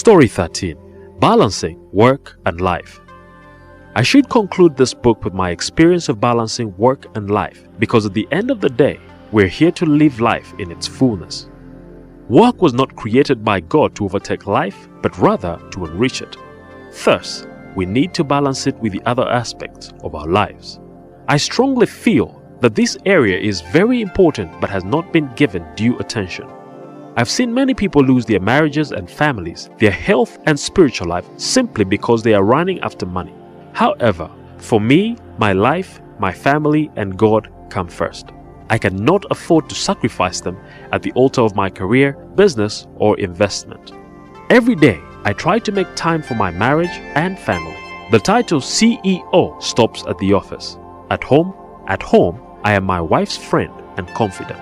Story 13. Balancing Work and Life. I should conclude this book with my experience of balancing work and life, because at the end of the day, we're here to live life in its fullness. Work was not created by God to overtake life, but rather to enrich it. Thus, we need to balance it with the other aspects of our lives. I strongly feel that this area is very important but has not been given due attention. I've seen many people lose their marriages and families, their health and spiritual life simply because they are running after money. However, for me, my life, my family, and God come first. I cannot afford to sacrifice them at the altar of my career, business, or investment. Every day, I try to make time for my marriage and family. The title CEO stops at the office. At home, I am my wife's friend and confidant.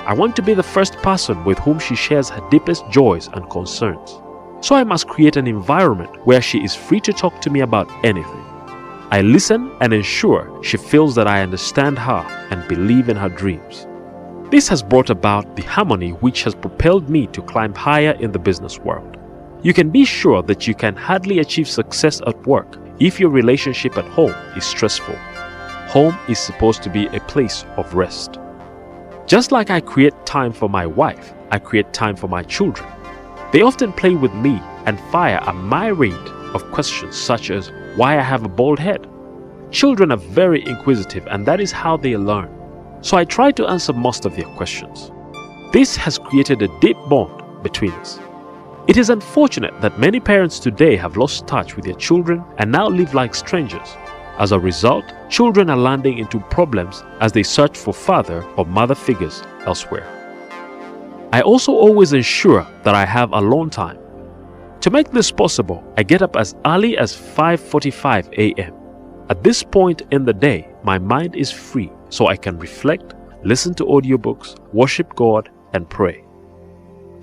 I want to be the first person with whom she shares her deepest joys and concerns. So I must create an environment where she is free to talk to me about anything. I listen and ensure she feels that I understand her and believe in her dreams. This has brought about the harmony which has propelled me to climb higher in the business world. You can be sure that you can hardly achieve success at work if your relationship at home is stressful. Home is supposed to be a place of rest. Just like I create time for my wife, I create time for my children. They often play with me and fire a myriad of questions such as why I have a bald head. Children are very inquisitive, and that is how they learn. So I try to answer most of their questions. This has created a deep bond between us. It is unfortunate that many parents today have lost touch with their children and now live like strangers. As a result, children are landing into problems as they search for father or mother figures elsewhere. I also always ensure that I have alone time. To make this possible, I get up as early as 5:45 a.m. At this point in the day, my mind is free, so I can reflect, listen to audiobooks, worship God, and pray.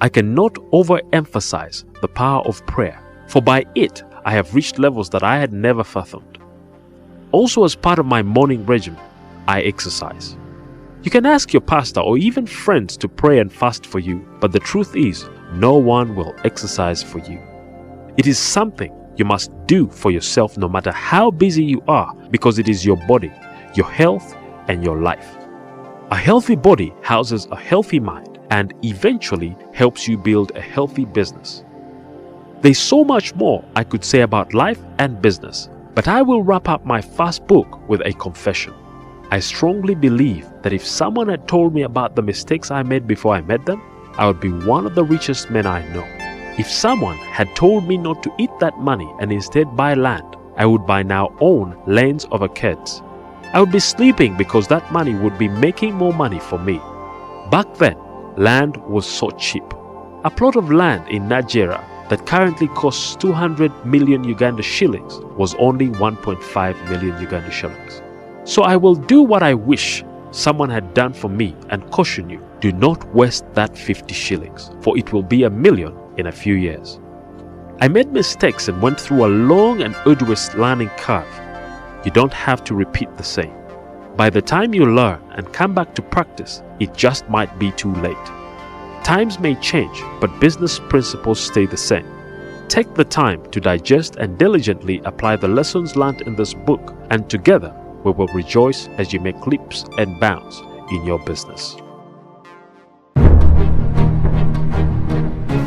I cannot overemphasize the power of prayer, for by it I have reached levels that I had never fathomed. Also, as part of my morning regimen, I exercise. You can ask your pastor or even friends to pray and fast for you, but the truth is, no one will exercise for you. It is something you must do for yourself no matter how busy you are, because it is your body, your health, and your life. A healthy body houses a healthy mind and eventually helps you build a healthy business. There's so much more I could say about life and business, but I will wrap up my first book with a confession. I strongly believe that if someone had told me about the mistakes I made before I met them, I would be one of the richest men I know. If someone had told me not to eat that money and instead buy land, I would by now own lanes of acres. I would be sleeping because that money would be making more money for me. Back then, land was so cheap. A plot of land in Nigeria that currently costs 200 million Uganda shillings was only 1.5 million Uganda shillings. So I will do what I wish someone had done for me and caution you, do not waste that 50 shillings, for it will be a million in a few years. I made mistakes and went through a long and arduous learning curve. You don't have to repeat the same. By the time you learn and come back to practice, it just might be too late. Times may change, but business principles stay the same. Take the time to digest and diligently apply the lessons learned in this book, and together we will rejoice as you make leaps and bounds in your business.